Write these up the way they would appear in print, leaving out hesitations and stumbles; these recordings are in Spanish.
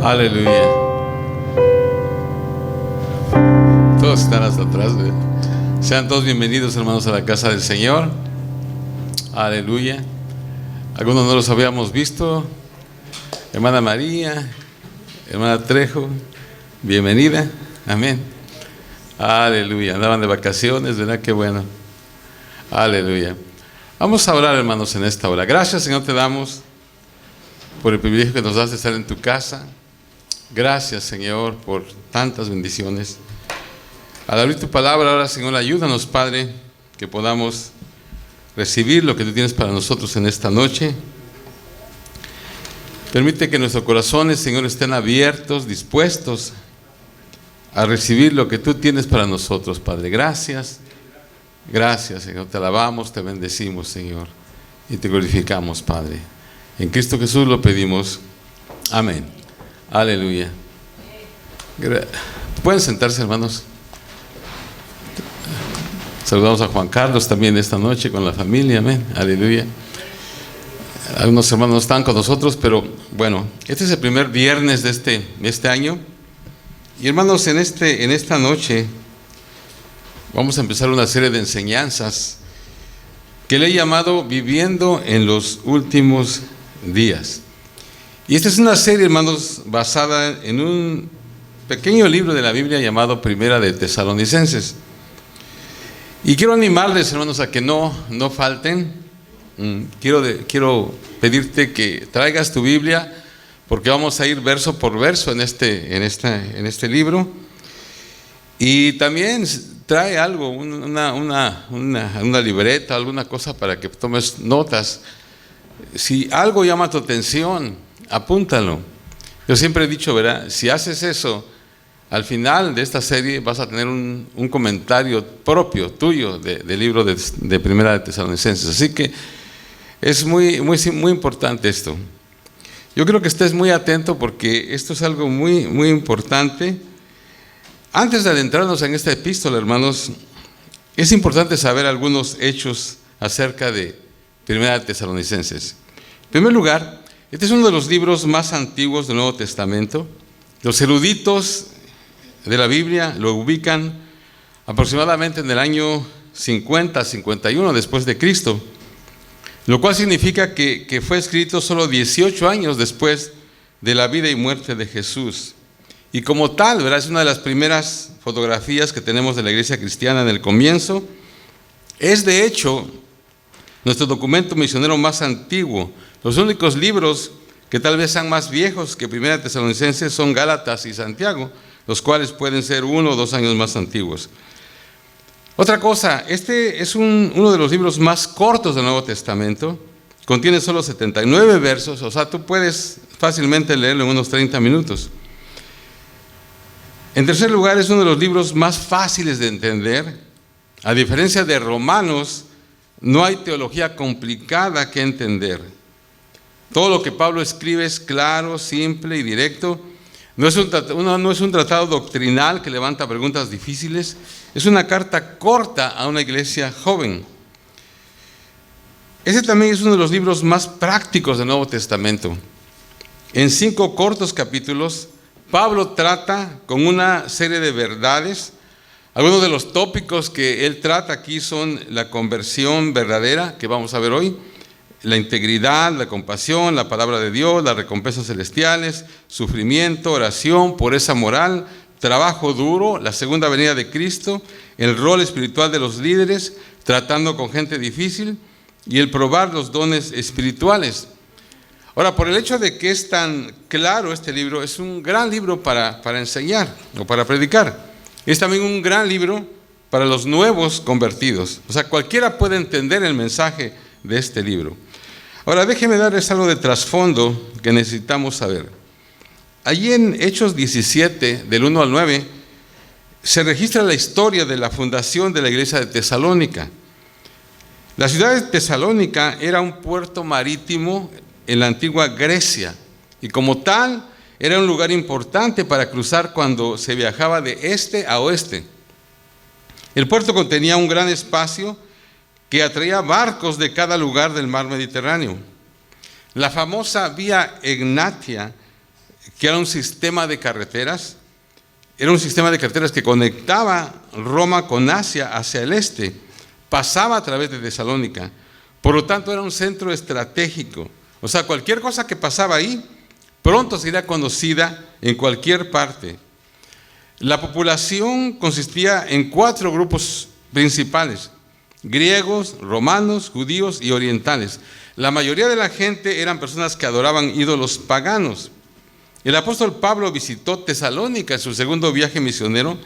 Aleluya. Todos están hasta atrás, ¿eh? Sean todos bienvenidos, hermanos, a la casa del Señor. Aleluya. Algunos no los habíamos visto. Hermana María, hermana Trejo, bienvenida. Amén. Aleluya. Andaban de vacaciones, ¿verdad? Qué bueno. Aleluya. Vamos a orar, hermanos, en esta hora. Gracias, Señor, te damos por el privilegio que nos das de estar en tu casa. Gracias, Señor, por tantas bendiciones. Al abrir tu palabra ahora, Señor, ayúdanos, Padre, que podamos recibir lo que tú tienes para nosotros en esta noche. Permite que nuestros corazones, Señor, estén abiertos, dispuestos a recibir lo que tú tienes para nosotros, Padre. Gracias. Gracias, Señor. Te alabamos, te bendecimos, Señor, y te glorificamos, Padre. En Cristo Jesús lo pedimos. Amén. Aleluya. Pueden sentarse, hermanos. Saludamos a Juan Carlos también esta noche con la familia. Amén. Aleluya. Algunos hermanos no están con nosotros, pero bueno, este es el primer viernes de este año. Y hermanos, en esta noche vamos a empezar una serie de enseñanzas que le he llamado Viviendo en los Últimos Días. Y esta es una serie, hermanos, basada en un pequeño libro de la Biblia llamado Primera de Tesalonicenses. Y quiero animarles, hermanos, a que no falten. Quiero pedirte que traigas tu Biblia, porque vamos a ir verso por verso en este libro. Y también trae algo, una libreta, alguna cosa para que tomes notas. Si algo llama tu atención, apúntalo. Yo siempre he dicho, ¿verdad? Si haces eso, al final de esta serie vas a tener un comentario propio, tuyo, del libro de Primera de Tesalonicenses. Así que es muy importante esto. Yo creo que estés muy atento porque esto es algo muy importante. Antes de adentrarnos en esta epístola, hermanos, es importante saber algunos hechos acerca de Primera de Tesalonicenses. En primer lugar, este es uno de los libros más antiguos del Nuevo Testamento. Los eruditos de la Biblia lo ubican aproximadamente en el año 50-51 después de Cristo, lo cual significa que fue escrito solo 18 años después de la vida y muerte de Jesús. Y como tal, ¿verdad? Es una de las primeras fotografías que tenemos de la iglesia cristiana en el comienzo. Es de hecho nuestro documento misionero más antiguo. Los únicos libros que tal vez sean más viejos que Primera de Tesalonicenses son Gálatas y Santiago, los cuales pueden ser 1 o 2 años más antiguos. Otra cosa, este es uno de los libros más cortos del Nuevo Testamento. Contiene solo 79 versos, o sea, tú puedes fácilmente leerlo en unos 30 minutos. En tercer lugar, es uno de los libros más fáciles de entender. A diferencia de Romanos, no hay teología complicada que entender. Todo lo que Pablo escribe es claro, simple y directo. No es un tratado doctrinal que levanta preguntas difíciles. Es una carta corta a una iglesia joven. Ese también es uno de los libros más prácticos del Nuevo Testamento. En 5 cortos capítulos, Pablo trata con una serie de verdades. Algunos de los tópicos que él trata aquí son la conversión verdadera, que vamos a ver hoy, la integridad, la compasión, la palabra de Dios, las recompensas celestiales, sufrimiento, oración, pureza moral, trabajo duro, la segunda venida de Cristo, el rol espiritual de los líderes, tratando con gente difícil y el probar los dones espirituales. Ahora, por el hecho de que es tan claro este libro, es un gran libro para enseñar o para predicar. Es también un gran libro para los nuevos convertidos. O sea, cualquiera puede entender el mensaje de este libro. Ahora, déjenme darles algo de trasfondo que necesitamos saber. Allí en Hechos 17, del 1 al 9, se registra la historia de la fundación de la iglesia de Tesalónica. La ciudad de Tesalónica era un puerto marítimo en la antigua Grecia, y como tal, era un lugar importante para cruzar cuando se viajaba de este a oeste. El puerto contenía un gran espacio que atraía barcos de cada lugar del mar Mediterráneo. La famosa Vía Egnatia, que era un sistema de carreteras. Era un sistema de carreteras que conectaba Roma con Asia hacia el este. Pasaba a través de Tesalónica. Por lo tanto, era un centro estratégico. O sea, cualquier cosa que pasaba ahí, pronto sería conocida en cualquier parte. La población consistía en 4 grupos principales: griegos, romanos, judíos y orientales. La mayoría de la gente eran personas que adoraban ídolos paganos. El apóstol Pablo visitó Tesalónica en su segundo viaje misionero,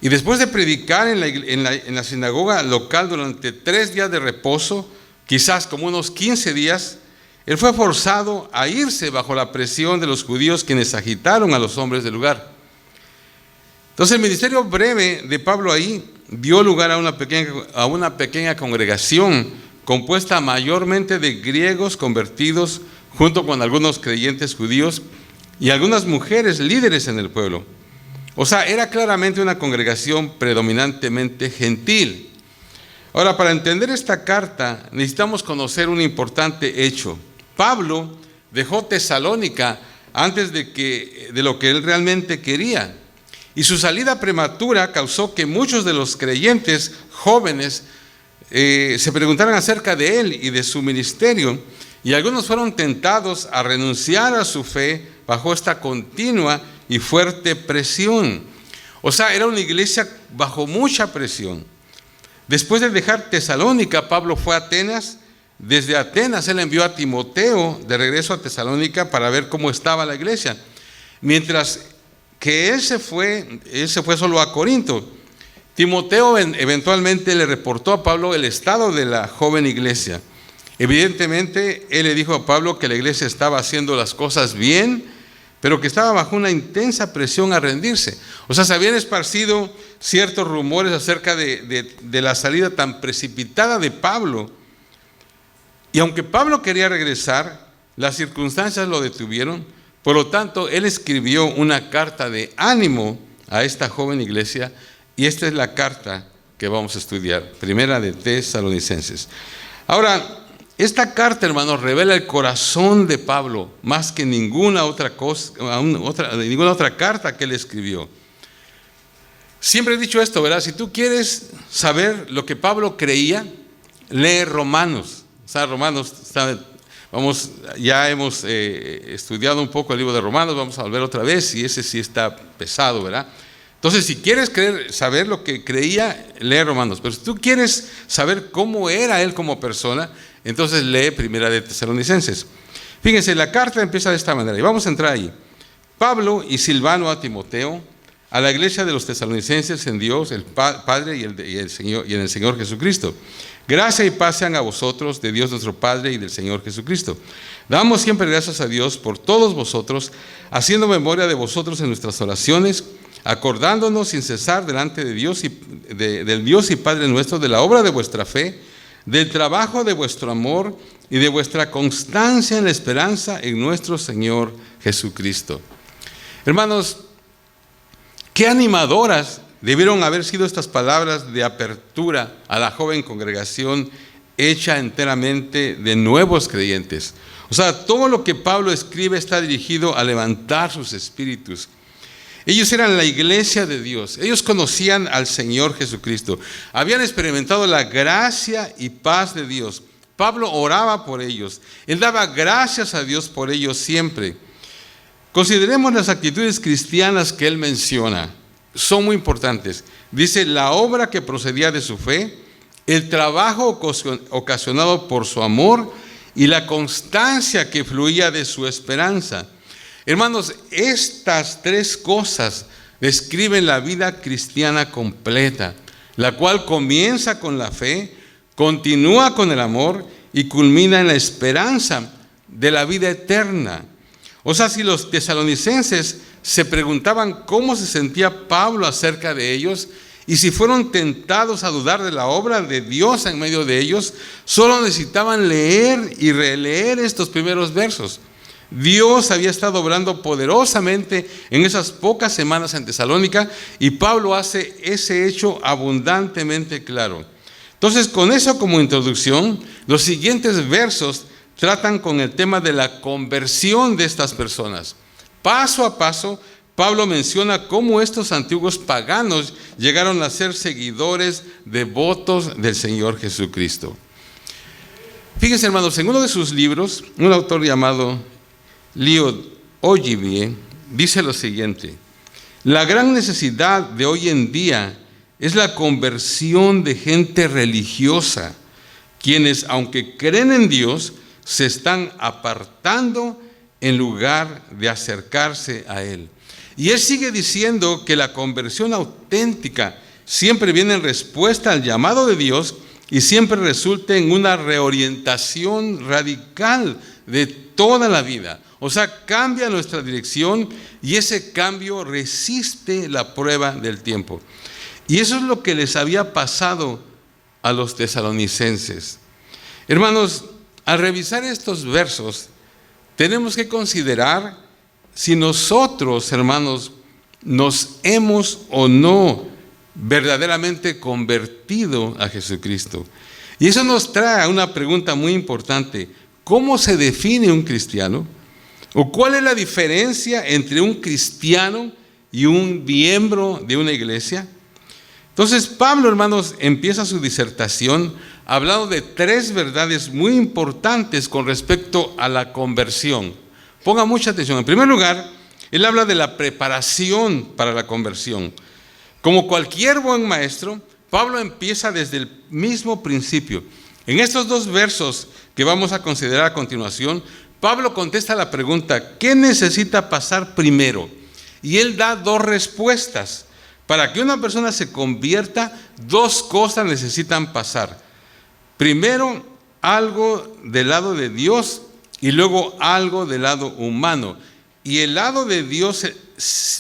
y después de predicar en la sinagoga local durante 3 días de reposo, quizás como unos 15 días, él fue forzado a irse bajo la presión de los judíos, quienes agitaron a los hombres del lugar. Entonces el ministerio breve de Pablo ahí dio lugar a una pequeña congregación compuesta mayormente de griegos convertidos, junto con algunos creyentes judíos y algunas mujeres líderes en el pueblo. O sea, era claramente una congregación predominantemente gentil. Ahora, para entender esta carta, necesitamos conocer un importante hecho. Pablo dejó Tesalónica antes de lo que él realmente quería. Y su salida prematura causó que muchos de los creyentes jóvenes se preguntaran acerca de él y de su ministerio. Y algunos fueron tentados a renunciar a su fe bajo esta continua y fuerte presión. O sea, era una iglesia bajo mucha presión. Después de dejar Tesalónica, Pablo fue a Atenas. Desde Atenas él envió a Timoteo de regreso a Tesalónica para ver cómo estaba la iglesia. Mientras que él se fue solo a Corinto. Timoteo eventualmente le reportó a Pablo el estado de la joven iglesia. Evidentemente, él le dijo a Pablo que la iglesia estaba haciendo las cosas bien, pero que estaba bajo una intensa presión a rendirse. O sea, se habían esparcido ciertos rumores acerca de la salida tan precipitada de Pablo. Y aunque Pablo quería regresar, las circunstancias lo detuvieron. Por lo tanto, él escribió una carta de ánimo a esta joven iglesia, y esta es la carta que vamos a estudiar, primera de Tesalonicenses. Ahora, esta carta, hermanos, revela el corazón de Pablo más que ninguna otra carta que él escribió. Siempre he dicho esto, ¿verdad? Si tú quieres saber lo que Pablo creía, lee Romanos. O sea, Romanos, ya hemos estudiado un poco el libro de Romanos, vamos a volver otra vez, y ese sí está pesado, ¿verdad? Entonces, si quieres saber lo que creía, lee Romanos. Pero si tú quieres saber cómo era él como persona, entonces lee Primera de Tesalonicenses. Fíjense, la carta empieza de esta manera, y vamos a entrar ahí. Pablo y Silvano a Timoteo, a la iglesia de los tesalonicenses en Dios, el Padre y en el Señor Jesucristo. Gracia y paz sean a vosotros, de Dios nuestro Padre y del Señor Jesucristo. Damos siempre gracias a Dios por todos vosotros, haciendo memoria de vosotros en nuestras oraciones, acordándonos sin cesar delante de Dios del Dios y Padre nuestro, de la obra de vuestra fe, del trabajo de vuestro amor y de vuestra constancia en la esperanza en nuestro Señor Jesucristo. Hermanos, qué animadoras debieron haber sido estas palabras de apertura a la joven congregación hecha enteramente de nuevos creyentes. O sea, todo lo que Pablo escribe está dirigido a levantar sus espíritus. Ellos eran la iglesia de Dios. Ellos conocían al Señor Jesucristo. Habían experimentado la gracia y paz de Dios. Pablo oraba por ellos. Él daba gracias a Dios por ellos siempre. Consideremos las actitudes cristianas que él menciona. Son muy importantes. Dice, la obra que procedía de su fe, el trabajo ocasionado por su amor y la constancia que fluía de su esperanza. Hermanos, estas 3 cosas describen la vida cristiana completa, la cual comienza con la fe, continúa con el amor y culmina en la esperanza de la vida eterna. O sea, si los tesalonicenses se preguntaban cómo se sentía Pablo acerca de ellos, y si fueron tentados a dudar de la obra de Dios en medio de ellos, solo necesitaban leer y releer estos primeros versos. Dios había estado obrando poderosamente en esas pocas semanas en Tesalónica, y Pablo hace ese hecho abundantemente claro. Entonces, con eso como introducción, los siguientes versos tratan con el tema de la conversión de estas personas. paso a paso, Pablo menciona cómo estos antiguos paganos llegaron a ser seguidores devotos del Señor Jesucristo. Fíjense, hermanos, en uno de sus libros, un autor llamado Leo Ogive dice lo siguiente: la gran necesidad de hoy en día es la conversión de gente religiosa, quienes, aunque creen en Dios, se están apartando en lugar de acercarse a Él. Y él sigue diciendo que la conversión auténtica siempre viene en respuesta al llamado de Dios y siempre resulta en una reorientación radical de toda la vida. O sea, cambia nuestra dirección y ese cambio resiste la prueba del tiempo. Y eso es lo que les había pasado a los tesalonicenses. Hermanos, al revisar estos versos, tenemos que considerar si nosotros, hermanos, nos hemos o no verdaderamente convertido a Jesucristo. Y eso nos trae a una pregunta muy importante: ¿cómo se define un cristiano? ¿O cuál es la diferencia entre un cristiano y un miembro de una iglesia? Entonces Pablo, hermanos, empieza su disertación hablando de 3 verdades muy importantes con respecto a la conversión. Ponga mucha atención. En primer lugar, él habla de la preparación para la conversión. Como cualquier buen maestro, Pablo empieza desde el mismo principio. En estos 2 versos que vamos a considerar a continuación, Pablo contesta la pregunta: ¿qué necesita pasar primero? Y él da 2 respuestas. Para que una persona se convierta, 2 cosas necesitan pasar. Primero, algo del lado de Dios y luego algo del lado humano. Y el lado de Dios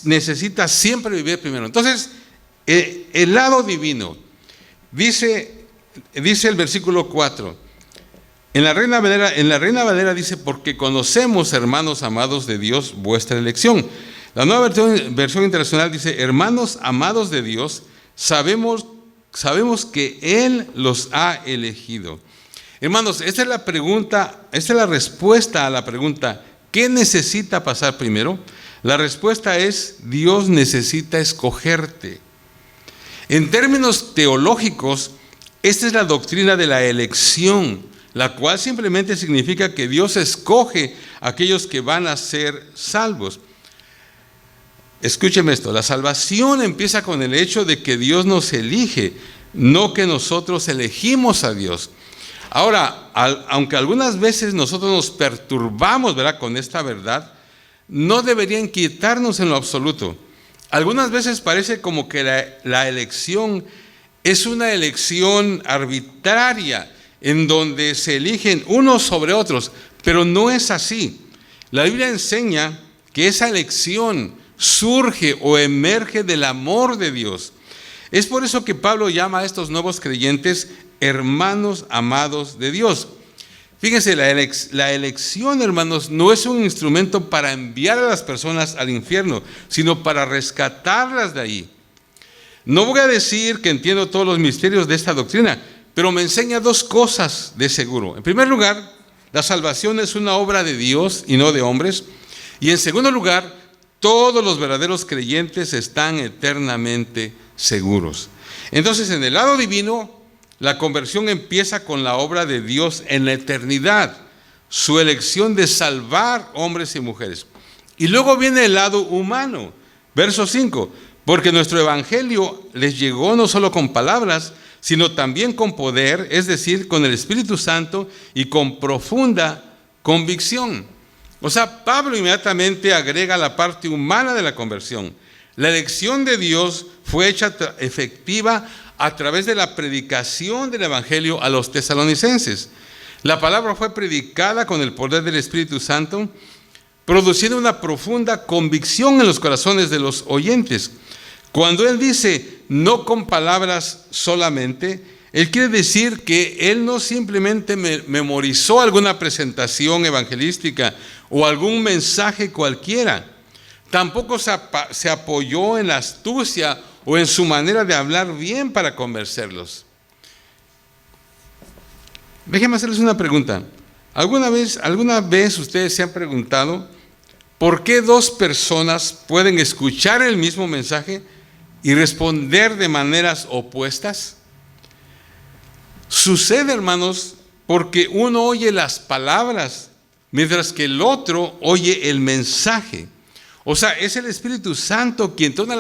necesita siempre vivir primero. Entonces, el lado divino, dice el versículo 4, en la Reina Valera dice: porque conocemos, hermanos amados de Dios, vuestra elección. La nueva versión internacional dice: hermanos amados de Dios, sabemos que Él los ha elegido. Hermanos, esta es la pregunta, esta es la respuesta a la pregunta: ¿qué necesita pasar primero? La respuesta es: Dios necesita escogerte. En términos teológicos, esta es la doctrina de la elección, la cual simplemente significa que Dios escoge a aquellos que van a ser salvos. Escúcheme esto: la salvación empieza con el hecho de que Dios nos elige, no que nosotros elegimos a Dios. Ahora, aunque algunas veces nosotros nos perturbamos, ¿verdad?, con esta verdad, no debería inquietarnos en lo absoluto. Algunas veces parece como que la elección es una elección arbitraria, en donde se eligen unos sobre otros, pero no es así. La Biblia enseña que esa elección surge o emerge del amor de Dios. Es por eso que Pablo llama a estos nuevos creyentes hermanos amados de Dios. Fíjense, la elección, hermanos, no es un instrumento para enviar a las personas al infierno, sino para rescatarlas de ahí. No voy a decir que entiendo todos los misterios de esta doctrina, pero me enseña 2 cosas de seguro. En primer lugar, la salvación es una obra de Dios y no de hombres. Y en segundo lugar, todos los verdaderos creyentes están eternamente seguros. Entonces, en el lado divino, la conversión empieza con la obra de Dios en la eternidad, su elección de salvar hombres y mujeres. Y luego viene el lado humano, verso 5, porque nuestro evangelio les llegó no solo con palabras, sino también con poder, es decir, con el Espíritu Santo y con profunda convicción. O sea, Pablo inmediatamente agrega la parte humana de la conversión. La elección de Dios fue hecha efectiva a través de la predicación del evangelio a los tesalonicenses. La palabra fue predicada con el poder del Espíritu Santo, produciendo una profunda convicción en los corazones de los oyentes. Cuando él dice no con palabras solamente, él quiere decir que él no simplemente memorizó alguna presentación evangelística o algún mensaje cualquiera. Tampoco se apoyó en la astucia o en su manera de hablar bien para convencerlos. Déjenme hacerles una pregunta. ¿Alguna vez ustedes se han preguntado ¿por qué dos personas pueden escuchar el mismo mensaje y responder de maneras opuestas? Sucede, hermanos, porque uno oye las palabras, mientras que el otro oye el mensaje. O sea, es el Espíritu Santo quien toma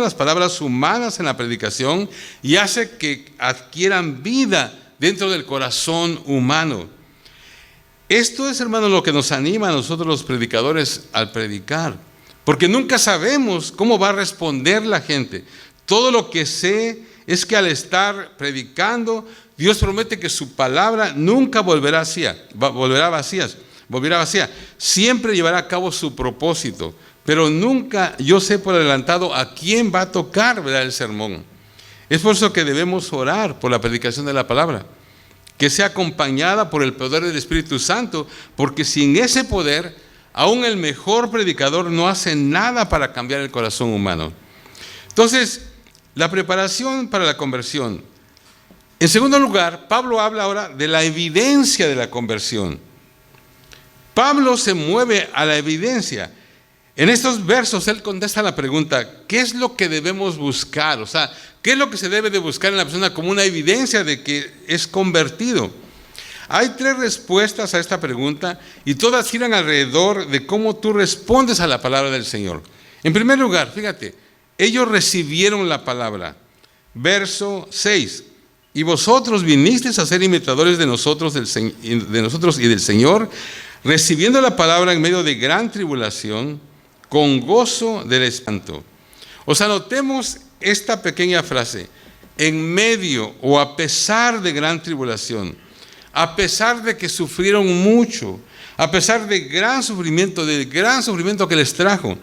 las palabras humanas en la predicación y hace que adquieran vida dentro del corazón humano. Esto es, hermanos, lo que nos anima a nosotros los predicadores al predicar, porque nunca sabemos cómo va a responder la gente. Todo lo que sé es que al estar predicando, Dios promete que su palabra nunca volverá vacía. Siempre llevará a cabo su propósito, pero nunca yo sé por adelantado a quién va a tocar, ¿verdad?, el sermón. Es por eso que debemos orar por la predicación de la palabra, que sea acompañada por el poder del Espíritu Santo, porque sin ese poder, aún el mejor predicador no hace nada para cambiar el corazón humano. Entonces, la preparación para la conversión. En segundo lugar, Pablo habla ahora de la evidencia de la conversión. Pablo se mueve a la evidencia. En estos versos él contesta la pregunta, ¿qué es lo que debemos buscar? O sea, ¿qué es lo que se debe de buscar en la persona como una evidencia de que es convertido? Hay tres respuestas a esta pregunta y todas giran alrededor de cómo tú respondes a la palabra del Señor. En primer lugar, fíjate, ellos recibieron la palabra. Verso 6. Y vosotros vinisteis a ser imitadores de nosotros y del Señor, recibiendo la palabra en medio de gran tribulación, con gozo del espanto. O sea, notemos esta pequeña frase, en medio o a pesar de gran tribulación, a pesar de que sufrieron mucho, a pesar de gran sufrimiento que les trajo.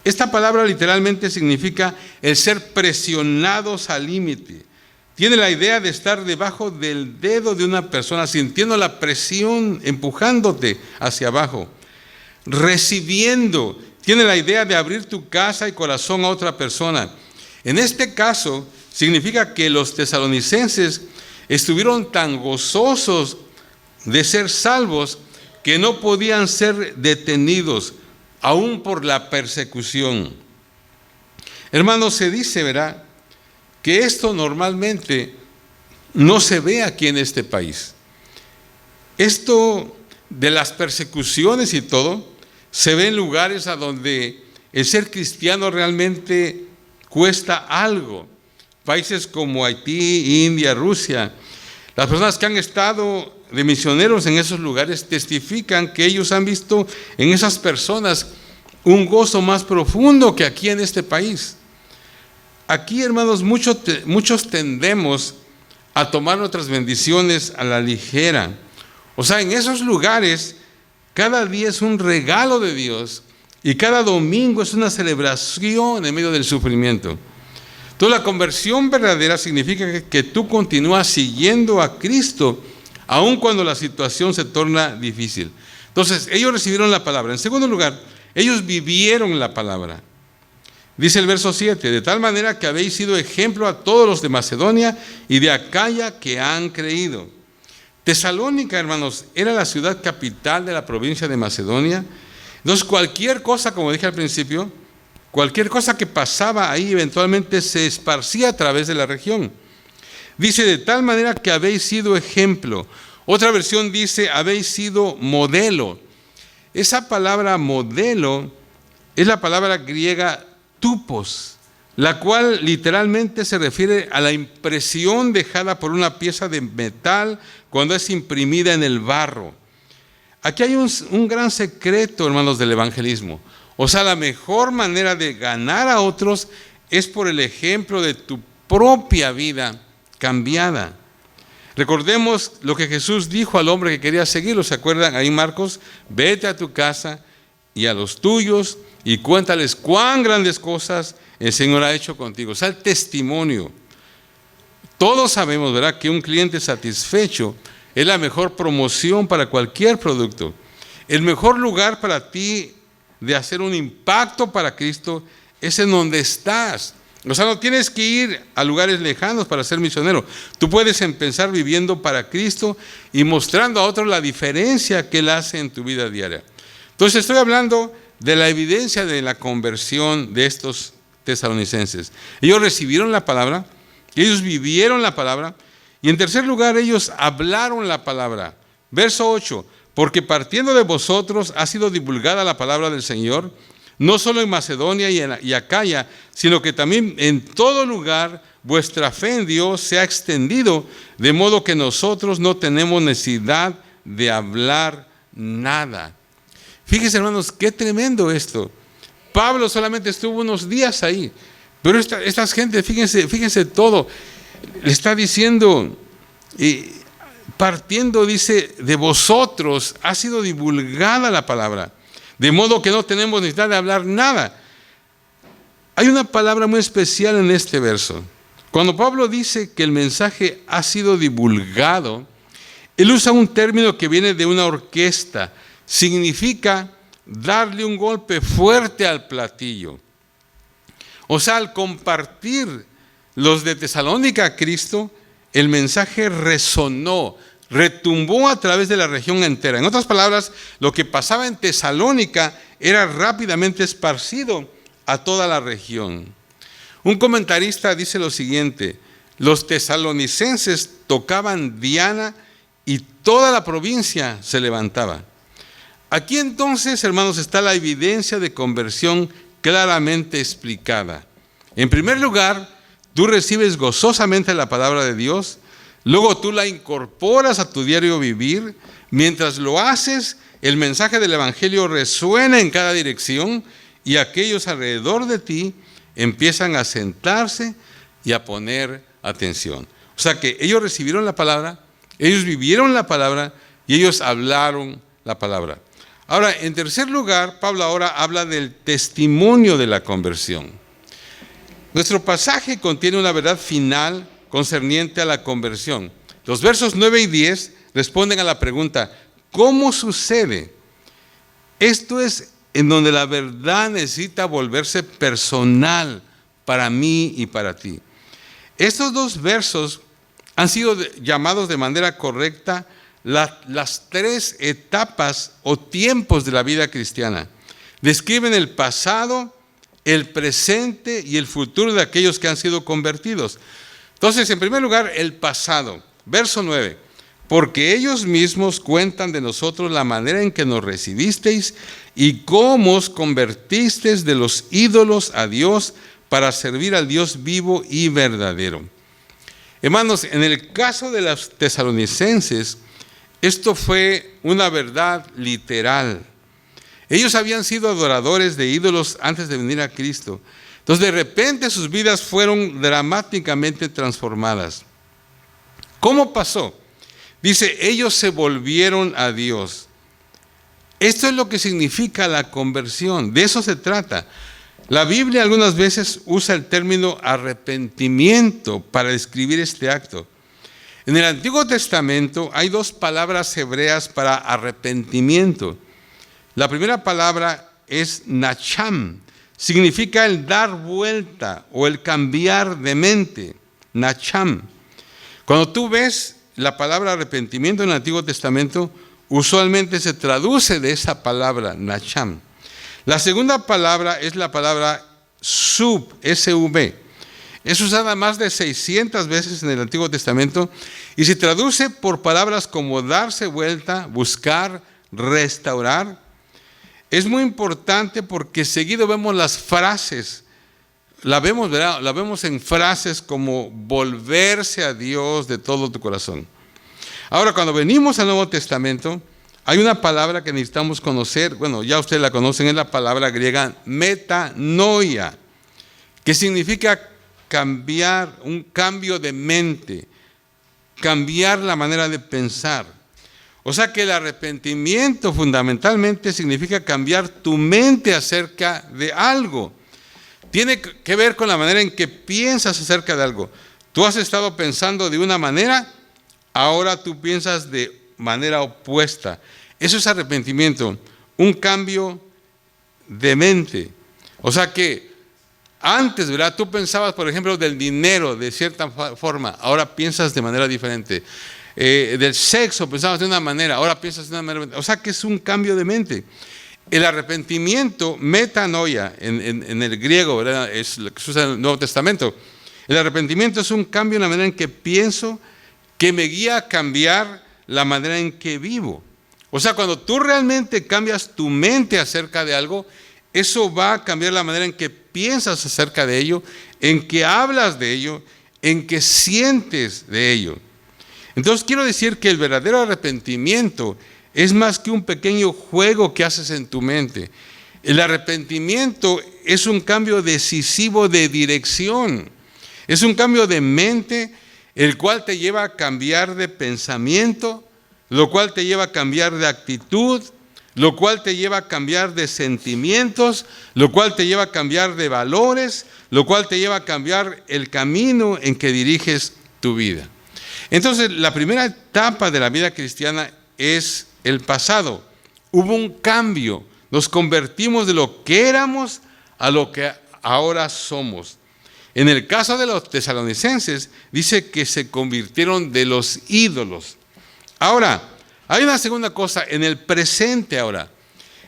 Esta palabra literalmente significa el ser presionados al límite. Tiene la idea de estar debajo del dedo de una persona, sintiendo la presión, empujándote hacia abajo. Recibiendo, tiene la idea de abrir tu casa y corazón a otra persona. En este caso, significa que los tesalonicenses estuvieron tan gozosos de ser salvos que no podían ser detenidos, aún por la persecución. Hermanos, se dice, ¿verdad?, que esto normalmente no se ve aquí en este país. Esto de las persecuciones y todo, se ve en lugares a donde el ser cristiano realmente cuesta algo. Países como Haití, India, Rusia. Las personas que han estado de misioneros en esos lugares testifican que ellos han visto en esas personas un gozo más profundo que aquí en este país. Aquí, hermanos, muchos tendemos a tomar nuestras bendiciones a la ligera. O sea, en esos lugares, cada día es un regalo de Dios y cada domingo es una celebración en medio del sufrimiento. Entonces, la conversión verdadera significa que tú continúas siguiendo a Cristo, aun cuando la situación se torna difícil. Entonces, ellos recibieron la palabra. En segundo lugar, ellos vivieron la palabra. Dice el verso 7, de tal manera que habéis sido ejemplo a todos los de Macedonia y de Acaya que han creído. Tesalónica, hermanos, era la ciudad capital de la provincia de Macedonia. Entonces, cualquier cosa, como dije al principio, cualquier cosa que pasaba ahí eventualmente se esparcía a través de la región. Dice, de tal manera que habéis sido ejemplo. Otra versión dice, habéis sido modelo. Esa palabra modelo es la palabra griega tupos, la cual literalmente se refiere a la impresión dejada por una pieza de metal cuando es imprimida en el barro. Aquí hay un gran secreto, hermanos, del evangelismo. O sea, la mejor manera de ganar a otros es por el ejemplo de tu propia vida cambiada. Recordemos lo que Jesús dijo al hombre que quería seguirlo. ¿Se acuerdan? Ahí Marcos, vete a tu casa y a los tuyos y cuéntales cuán grandes cosas el Señor ha hecho contigo. O sea, el testimonio. Todos sabemos, ¿verdad?, que un cliente satisfecho es la mejor promoción para cualquier producto. El mejor lugar para ti de hacer un impacto para Cristo es en donde estás. O sea, no tienes que ir a lugares lejanos para ser misionero. Tú puedes empezar viviendo para Cristo y mostrando a otros la diferencia que Él hace en tu vida diaria. Entonces estoy hablando de la evidencia de la conversión de estos tesalonicenses. Ellos recibieron la palabra, ellos vivieron la palabra, y en tercer lugar ellos hablaron la palabra. Verso 8, porque partiendo de vosotros ha sido divulgada la palabra del Señor, no solo en Macedonia y Acaya, sino que también en todo lugar vuestra fe en Dios se ha extendido, de modo que nosotros no tenemos necesidad de hablar nada. Fíjense, hermanos, qué tremendo esto. Pablo solamente estuvo unos días ahí, pero estas gente, fíjense todo, le está diciendo, partiendo, dice, de vosotros ha sido divulgada la palabra, de modo que no tenemos necesidad de hablar nada. Hay una palabra muy especial en este verso. Cuando Pablo dice que el mensaje ha sido divulgado, él usa un término que viene de una orquesta. Significa darle un golpe fuerte al platillo. O sea, al compartir los de Tesalónica a Cristo, el mensaje resonó, retumbó a través de la región entera. En otras palabras, lo que pasaba en Tesalónica era rápidamente esparcido a toda la región. Un comentarista dice lo siguiente: los tesalonicenses tocaban Diana y toda la provincia se levantaba. Aquí entonces, hermanos, está la evidencia de conversión claramente explicada. En primer lugar, tú recibes gozosamente la palabra de Dios, luego tú la incorporas a tu diario vivir. Mientras lo haces, el mensaje del Evangelio resuena en cada dirección y aquellos alrededor de ti empiezan a sentarse y a poner atención. O sea que ellos recibieron la palabra, ellos vivieron la palabra y ellos hablaron la palabra. Ahora, en tercer lugar, Pablo ahora habla del testimonio de la conversión. Nuestro pasaje contiene una verdad final concerniente a la conversión. Los versos 9 y 10 responden a la pregunta: ¿cómo sucede? Esto es en donde la verdad necesita volverse personal para mí y para ti. Estos dos versos han sido llamados de manera correcta las tres etapas o tiempos de la vida cristiana. Describen el pasado, el presente y el futuro de aquellos que han sido convertidos. Entonces, en primer lugar, el pasado. Verso 9. Porque ellos mismos cuentan de nosotros la manera en que nos recibisteis y cómo os convertisteis de los ídolos a Dios para servir al Dios vivo y verdadero. Hermanos, en el caso de los tesalonicenses, esto fue una verdad literal. Ellos habían sido adoradores de ídolos antes de venir a Cristo. Entonces, de repente sus vidas fueron dramáticamente transformadas. ¿Cómo pasó? Dice, ellos se volvieron a Dios. Esto es lo que significa la conversión. De eso se trata. La Biblia algunas veces usa el término arrepentimiento para describir este acto. En el Antiguo Testamento hay dos palabras hebreas para arrepentimiento. La primera palabra es nacham. Significa el dar vuelta o el cambiar de mente. Nacham. Cuando tú ves la palabra arrepentimiento en el Antiguo Testamento, usualmente se traduce de esa palabra, nacham. La segunda palabra es la palabra sub, S-U-B. Es usada más de 600 veces en el Antiguo Testamento y se traduce por palabras como darse vuelta, buscar, restaurar. Es muy importante porque seguido vemos las frases, la vemos, ¿verdad? La vemos en frases como volverse a Dios de todo tu corazón. Ahora, cuando venimos al Nuevo Testamento, hay una palabra que necesitamos conocer, bueno, ya ustedes la conocen, es la palabra griega metanoia, que significa cambiar, un cambio de mente, cambiar la manera de pensar. O sea que el arrepentimiento fundamentalmente significa cambiar tu mente acerca de algo. Tiene que ver con la manera en que piensas acerca de algo. Tú has estado pensando de una manera, ahora tú piensas de manera opuesta. Eso es arrepentimiento, un cambio de mente. O sea que antes, ¿verdad? Tú pensabas, por ejemplo, del dinero de cierta forma, ahora piensas de manera diferente. Del sexo pensabas de una manera, ahora piensas de una manera. O sea que es un cambio de mente. El arrepentimiento, metanoia, en el griego, ¿verdad? Es lo que se usa en el Nuevo Testamento. El arrepentimiento es un cambio en la manera en que pienso, que me guía a cambiar la manera en que vivo. O sea, cuando tú realmente cambias tu mente acerca de algo, eso va a cambiar la manera en que piensas acerca de ello, en que hablas de ello, en que sientes de ello. Entonces quiero decir que el verdadero arrepentimiento es más que un pequeño juego que haces en tu mente. El arrepentimiento es un cambio decisivo de dirección. Es un cambio de mente, el cual te lleva a cambiar de pensamiento, lo cual te lleva a cambiar de actitud, lo cual te lleva a cambiar de sentimientos, lo cual te lleva a cambiar de valores, lo cual te lleva a cambiar el camino en que diriges tu vida. Entonces, la primera etapa de la vida cristiana es el pasado. Hubo un cambio, nos convertimos de lo que éramos a lo que ahora somos. En el caso de los tesalonicenses, dice que se convirtieron de los ídolos. Ahora, hay una segunda cosa, en el presente ahora.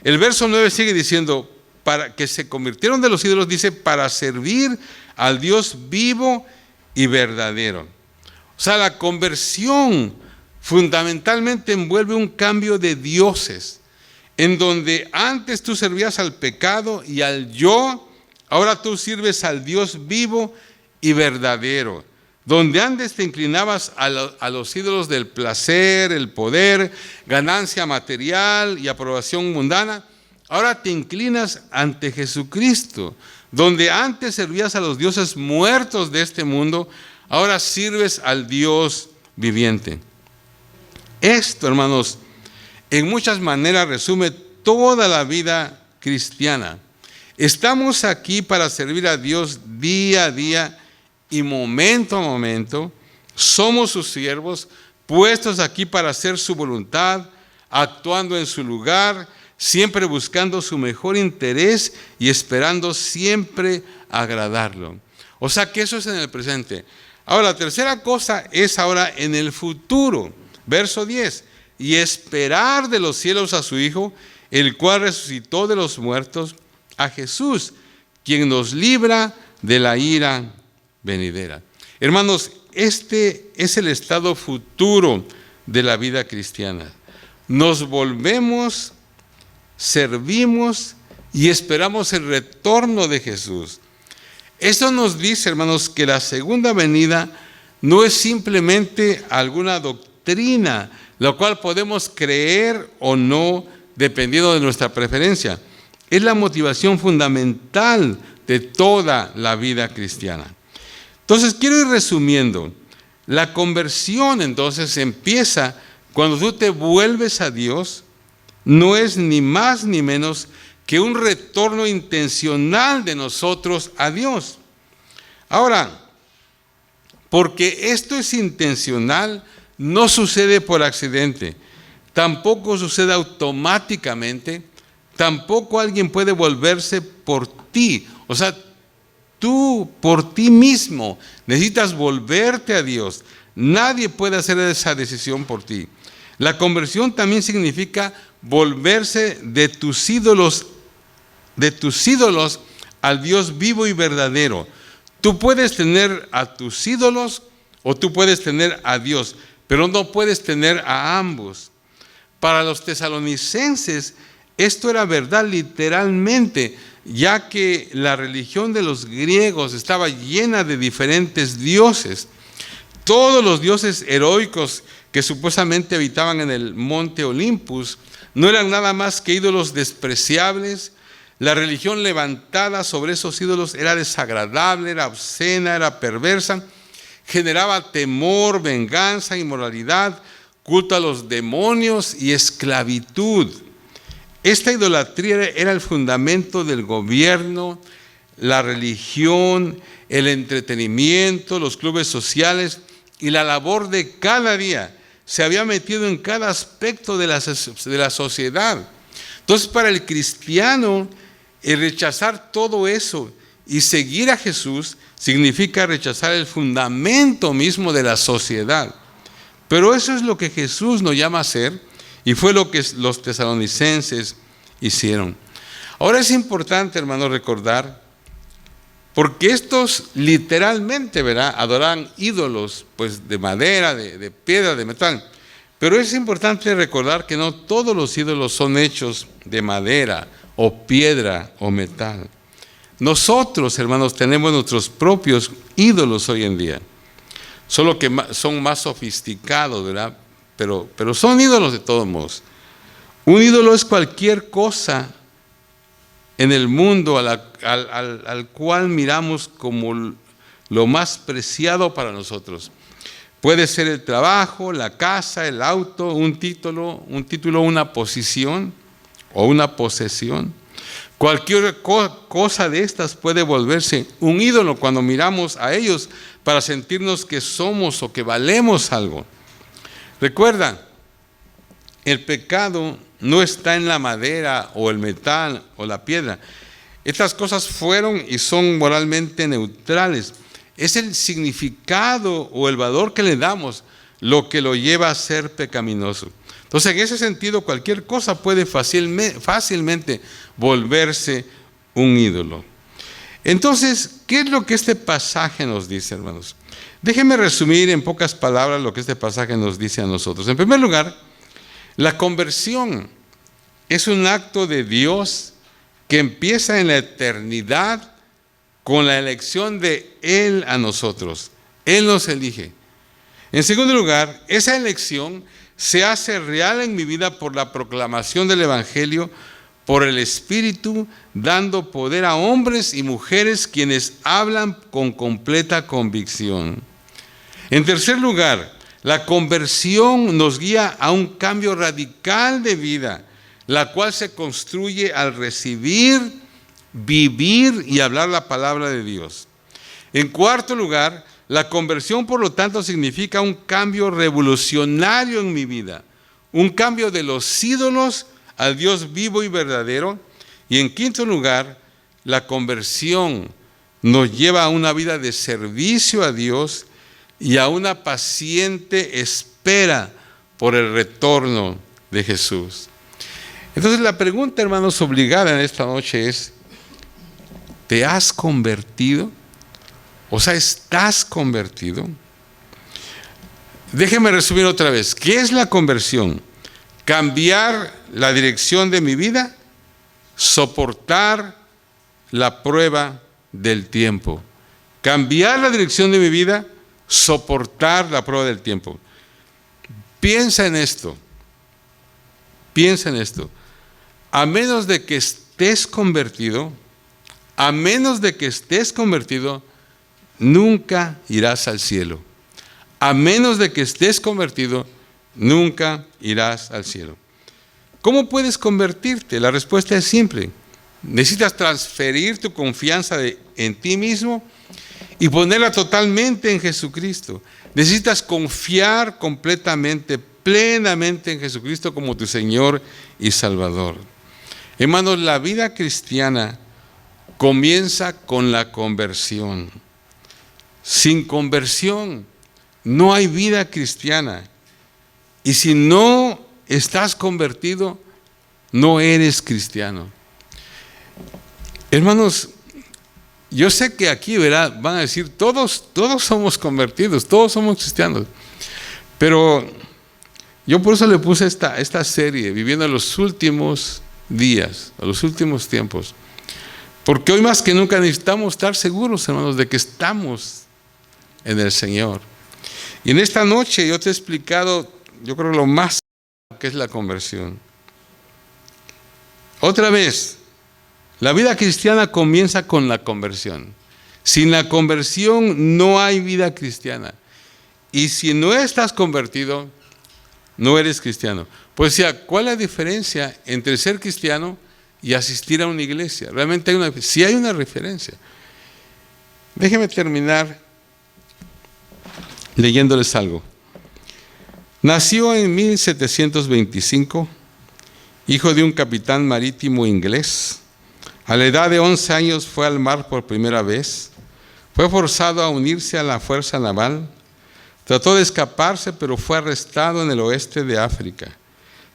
El verso 9 sigue diciendo, para que se convirtieron de los ídolos, dice, para servir al Dios vivo y verdadero. O sea, la conversión fundamentalmente envuelve un cambio de dioses, en donde antes tú servías al pecado y al yo, ahora tú sirves al Dios vivo y verdadero. Donde antes te inclinabas a los ídolos del placer, el poder, ganancia material y aprobación mundana, ahora te inclinas ante Jesucristo. Donde antes servías a los dioses muertos de este mundo, ahora sirves al Dios viviente. Esto, hermanos, en muchas maneras resume toda la vida cristiana. Estamos aquí para servir a Dios día a día y momento a momento. Somos sus siervos, puestos aquí para hacer su voluntad, actuando en su lugar, siempre buscando su mejor interés y esperando siempre agradarlo. O sea que eso es en el presente. Ahora, la tercera cosa es ahora en el futuro. Verso 10. Y esperar de los cielos a su Hijo, el cual resucitó de los muertos, a Jesús, quien nos libra de la ira venidera. Hermanos, este es el estado futuro de la vida cristiana. Nos volvemos, servimos y esperamos el retorno de Jesús. Esto nos dice, hermanos, que la segunda venida no es simplemente alguna doctrina, la cual podemos creer o no, dependiendo de nuestra preferencia. Es la motivación fundamental de toda la vida cristiana. Entonces, quiero ir resumiendo. La conversión, entonces, empieza cuando tú te vuelves a Dios. No es ni más ni menos que un retorno intencional de nosotros a Dios. Ahora, porque esto es intencional, no sucede por accidente, tampoco sucede automáticamente, tampoco alguien puede volverse por ti. O sea, tú por ti mismo necesitas volverte a Dios. Nadie puede hacer esa decisión por ti. La conversión también significa volverse de tus ídolos al Dios vivo y verdadero. Tú puedes tener a tus ídolos o tú puedes tener a Dios, pero no puedes tener a ambos. Para los tesalonicenses esto era verdad literalmente, ya que la religión de los griegos estaba llena de diferentes dioses. Todos los dioses heroicos que supuestamente habitaban en el monte Olympus no eran nada más que ídolos despreciables. La religión levantada sobre esos ídolos era desagradable, era obscena, era perversa, generaba temor, venganza, inmoralidad, culto a los demonios y esclavitud. Esta idolatría era el fundamento del gobierno, la religión, el entretenimiento, los clubes sociales y la labor de cada día. Se había metido en cada aspecto de la sociedad. Entonces, para el cristiano, el rechazar todo eso y seguir a Jesús significa rechazar el fundamento mismo de la sociedad. Pero eso es lo que Jesús nos llama a hacer y fue lo que los tesalonicenses hicieron. Ahora es importante, hermanos, recordar, porque estos literalmente, ¿verdad?, adoran ídolos, pues de madera, de piedra, de metal. Pero es importante recordar que no todos los ídolos son hechos de madera o piedra o metal. Nosotros, hermanos, tenemos nuestros propios ídolos hoy en día, solo que son más sofisticados, ¿verdad? Pero son ídolos de todos modos. Un ídolo es cualquier cosa en el mundo al cual miramos como lo más preciado para nosotros. Puede ser el trabajo, la casa, el auto, un título, una posición o una posesión. Cualquier cosa de estas puede volverse un ídolo cuando miramos a ellos para sentirnos que somos o que valemos algo. Recuerda, el pecado no está en la madera o el metal o la piedra. Estas cosas fueron y son moralmente neutrales. Es el significado o el valor que le damos lo que lo lleva a ser pecaminoso. Entonces, en ese sentido, cualquier cosa puede fácilmente volverse un ídolo. Entonces, ¿qué es lo que este pasaje nos dice, hermanos? Déjenme resumir en pocas palabras lo que este pasaje nos dice a nosotros. En primer lugar, la conversión es un acto de Dios que empieza en la eternidad con la elección de Él a nosotros. Él nos elige. En segundo lugar, esa elección se hace real en mi vida por la proclamación del Evangelio, por el Espíritu, dando poder a hombres y mujeres quienes hablan con completa convicción. En tercer lugar, la conversión nos guía a un cambio radical de vida, la cual se construye al recibir, vivir y hablar la palabra de Dios. En cuarto lugar, la conversión, por lo tanto, significa un cambio revolucionario en mi vida, un cambio de los ídolos al Dios vivo y verdadero. Y en quinto lugar, la conversión nos lleva a una vida de servicio a Dios y a una paciente espera por el retorno de Jesús. Entonces la pregunta, hermanos, obligada en esta noche es: ¿te has convertido? O sea, ¿estás convertido? Déjeme resumir otra vez. ¿Qué es la conversión? Cambiar la dirección de mi vida, soportar la prueba del tiempo. Cambiar la dirección de mi vida, soportar la prueba del tiempo. Piensa en esto. Piensa en esto. A menos de que estés convertido, nunca irás al cielo. A menos de que estés convertido, nunca irás al cielo. ¿Cómo puedes convertirte? La respuesta es simple. Necesitas transferir tu confianza en ti mismo y ponerla totalmente en Jesucristo. Necesitas confiar completamente, plenamente en Jesucristo como tu Señor y Salvador. Hermanos, la vida cristiana comienza con la conversión. Sin conversión no hay vida cristiana. Y si no estás convertido, no eres cristiano. Hermanos, yo sé que aquí, ¿verdad?, van a decir, todos somos convertidos, todos somos cristianos. Pero yo por eso le puse esta serie, Viviendo los últimos días, a los últimos tiempos. Porque hoy más que nunca necesitamos estar seguros, hermanos, de que estamos en el Señor. Y en esta noche yo te he explicado, yo creo, lo más que es la conversión. Otra vez, la vida cristiana comienza con la conversión. Sin la conversión no hay vida cristiana. Y si no estás convertido, no eres cristiano. Pues ya, ¿cuál es la diferencia entre ser cristiano y asistir a una iglesia? Realmente sí hay una diferencia. Déjenme terminar leyéndoles algo. Nació en 1725, hijo de un capitán marítimo inglés. A la edad de 11 años fue al mar por primera vez. Fue forzado a unirse a la fuerza naval. Trató de escaparse, pero fue arrestado en el oeste de África.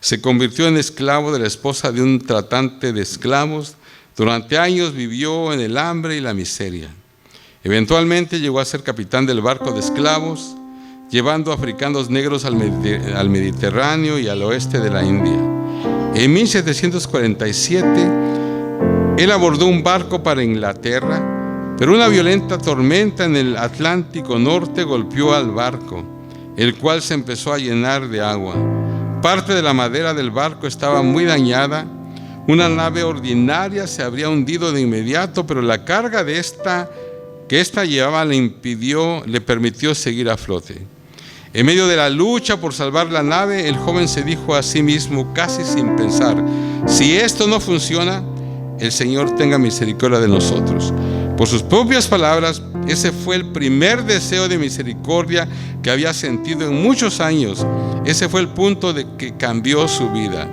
Se convirtió en esclavo de la esposa de un tratante de esclavos. Durante años vivió en el hambre y la miseria. Eventualmente llegó a ser capitán del barco de esclavos, llevando africanos negros al Mediterráneo y al oeste de la India. En 1747, él abordó un barco para Inglaterra, pero una violenta tormenta en el Atlántico Norte golpeó al barco, el cual se empezó a llenar de agua. Parte de la madera del barco estaba muy dañada. Una nave ordinaria se habría hundido de inmediato, pero la carga que esta llevaba le permitió seguir a flote. En medio de la lucha por salvar la nave, el joven se dijo a sí mismo, casi sin pensar: si esto no funciona, el Señor tenga misericordia de nosotros. Por sus propias palabras, ese fue el primer deseo de misericordia que había sentido en muchos años. Ese fue el punto de que cambió su vida.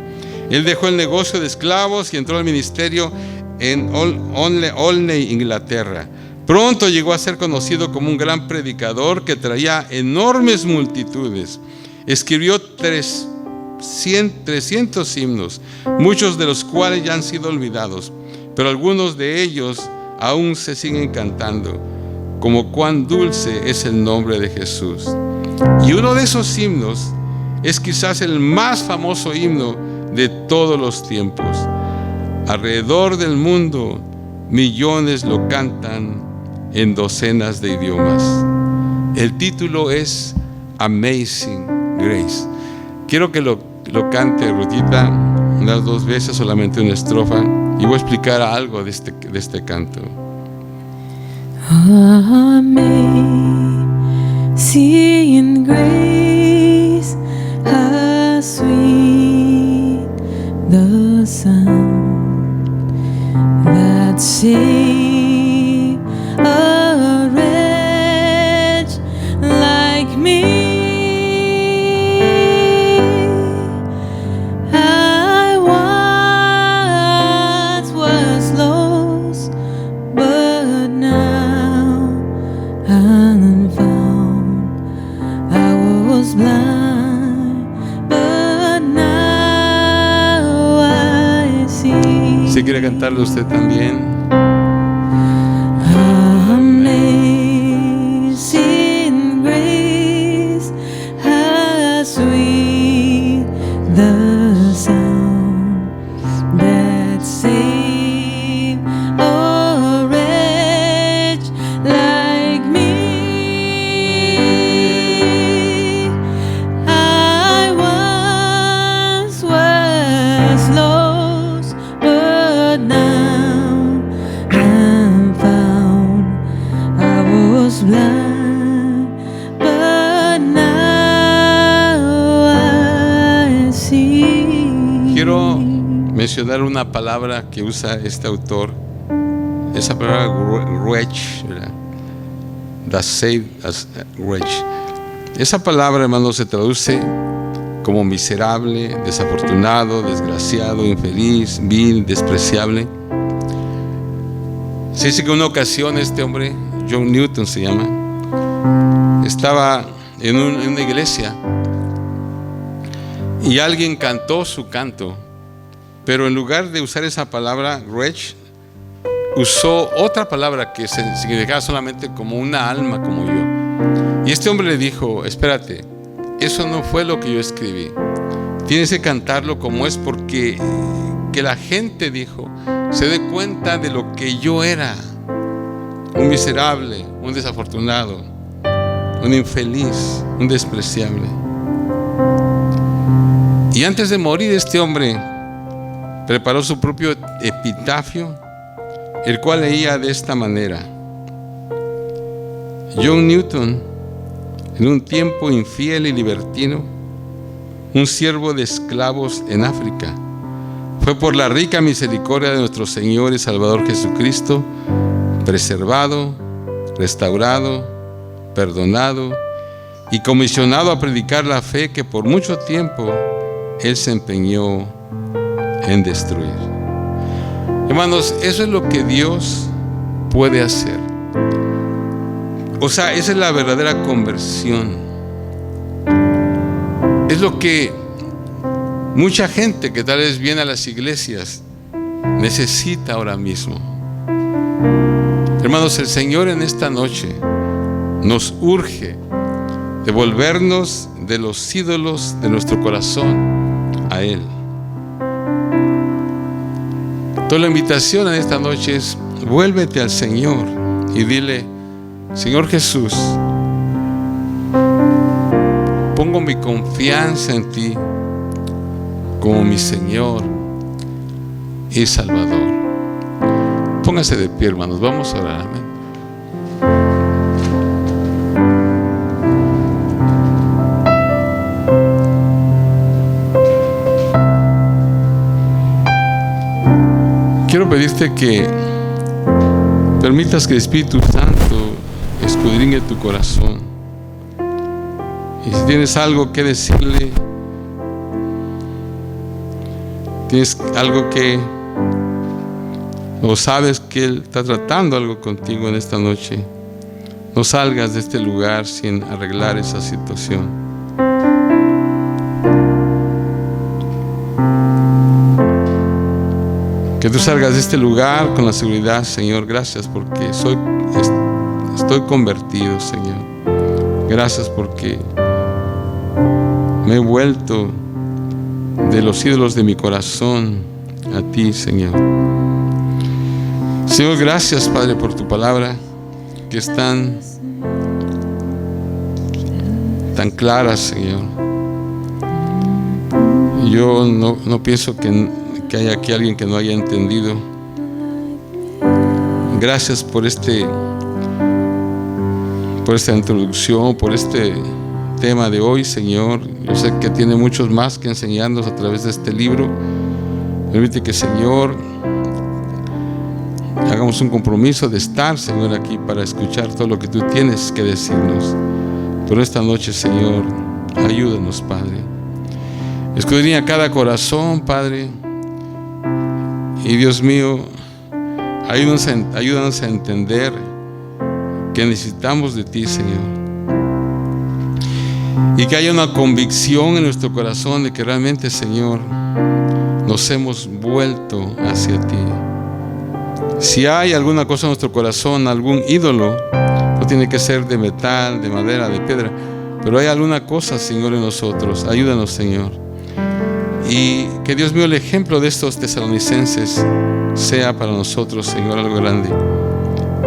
Él dejó el negocio de esclavos y entró al ministerio en Olney, Inglaterra. Pronto llegó a ser conocido como un gran predicador que traía enormes multitudes. Escribió 300 himnos, muchos de los cuales ya han sido olvidados, pero algunos de ellos aún se siguen cantando, como cuán dulce es el nombre de Jesús. Y uno de esos himnos es quizás el más famoso himno de todos los tiempos. Alrededor del mundo, millones lo cantan en docenas de idiomas. El título es Amazing Grace. Quiero que lo cante Rutita unas 2 veces, solamente una estrofa, y voy a explicar algo de este canto. Amazing grace, how sweet the sound that saved a wretch like me. I once was lost, but now I'm found. I was blind, but now I see. Si quiere cantarlo usted también. Amazing grace, how sweet the sound that saved a wretch like me. I once was lost, but now I'm found. I was blind, but now I see. Quiero mencionar una palabra que usa este autor. Esa palabra wretch, ¿verdad? That saved as wretch. Esa palabra, hermano, se traduce como miserable, desafortunado, desgraciado, infeliz, vil, despreciable. Se dice que en una ocasión este hombre, John Newton se llama, estaba en una iglesia y alguien cantó su canto, pero en lugar de usar esa palabra wretch, usó otra palabra que significaba solamente como una alma, como yo. Y este hombre le dijo: espérate, eso no fue lo que yo escribí, tienes que cantarlo como es, porque que la gente, dijo, se dé cuenta de lo que yo era: un miserable, un desafortunado, un infeliz, un despreciable. Y antes de morir, este hombre preparó su propio epitafio, el cual leía de esta manera: John Newton, en un tiempo infiel y libertino, un siervo de esclavos en África, fue por la rica misericordia de nuestro Señor y Salvador Jesucristo preservado, restaurado, perdonado y comisionado a predicar la fe que por mucho tiempo Él se empeñó en destruir. Hermanos, eso es lo que Dios puede hacer. O sea, esa es la verdadera conversión. Es lo que Mucha gente que tal vez viene a las iglesias necesita ahora mismo. Hermanos, el Señor en esta noche nos urge devolvernos de los ídolos de nuestro corazón a Él. Toda la invitación en esta noche es: vuélvete al Señor y dile: Señor Jesús, pongo mi confianza en ti como mi Señor y Salvador. Póngase de pie, hermanos, vamos a orar. Amén. Quiero pedirte que permitas que el Espíritu Santo escudriñe tu corazón. Y si tienes algo que decirle, tienes algo que, o sabes que Él está tratando algo contigo en esta noche, no salgas de este lugar sin arreglar esa situación. Que tú salgas de este lugar con la seguridad: Señor, gracias porque estoy convertido, Señor. Gracias porque me he vuelto de los ídolos de mi corazón a ti, Señor. Señor, gracias, Padre, por tu palabra, que es tan clara, Señor. Yo no pienso que haya aquí alguien que no haya entendido. Gracias por esta introducción, por este tema de hoy, Señor. Yo sé que tiene muchos más que enseñarnos a través de este libro. Permite que, Señor, hagamos un compromiso de estar, Señor, aquí para escuchar todo lo que tú tienes que decirnos. Pero esta noche, Señor, ayúdanos, Padre. Escudriña cada corazón, Padre. Y Dios mío, ayúdanos a entender que necesitamos de ti, Señor. Y que haya una convicción en nuestro corazón de que realmente, Señor, nos hemos vuelto hacia ti. Si hay alguna cosa en nuestro corazón, algún ídolo, no tiene que ser de metal, de madera, de piedra, pero hay alguna cosa, Señor, en nosotros. Ayúdanos, Señor. Y que, Dios mío, el ejemplo de estos tesalonicenses sea para nosotros, Señor, algo grande.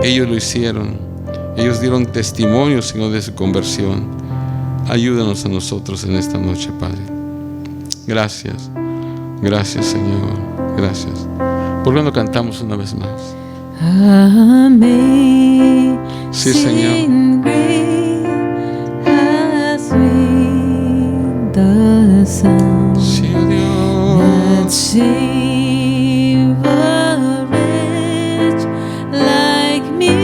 Ellos lo hicieron. Ellos dieron testimonio, Señor, de su conversión. Ayúdanos a nosotros en esta noche, Padre. Gracias. Gracias, Señor. Gracias. ¿Por qué no cantamos una vez más? Amén. Sí, Señor. Sí, Dios. Save a wretch like me.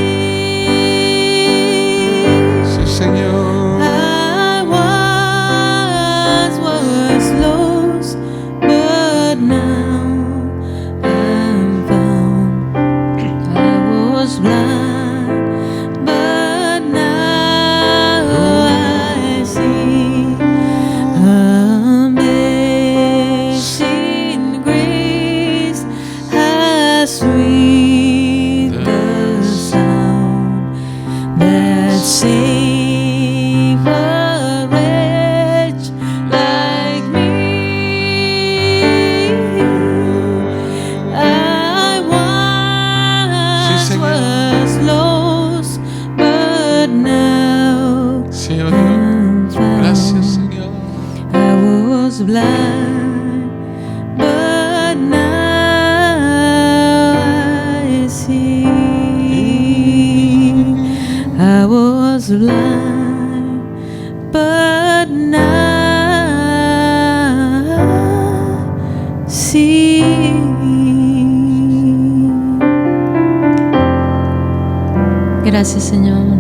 Sí, Señor. I was lost, but now I'm found. I was blind, but now I see. Amazing grace, how sweet the sound that saved a wretch like me. I once was lost, but now Sí, oh Dios. I'm Gracias, found. Señor. I was blind, but now I see. I was blind, but now I see. Gracias, Señor.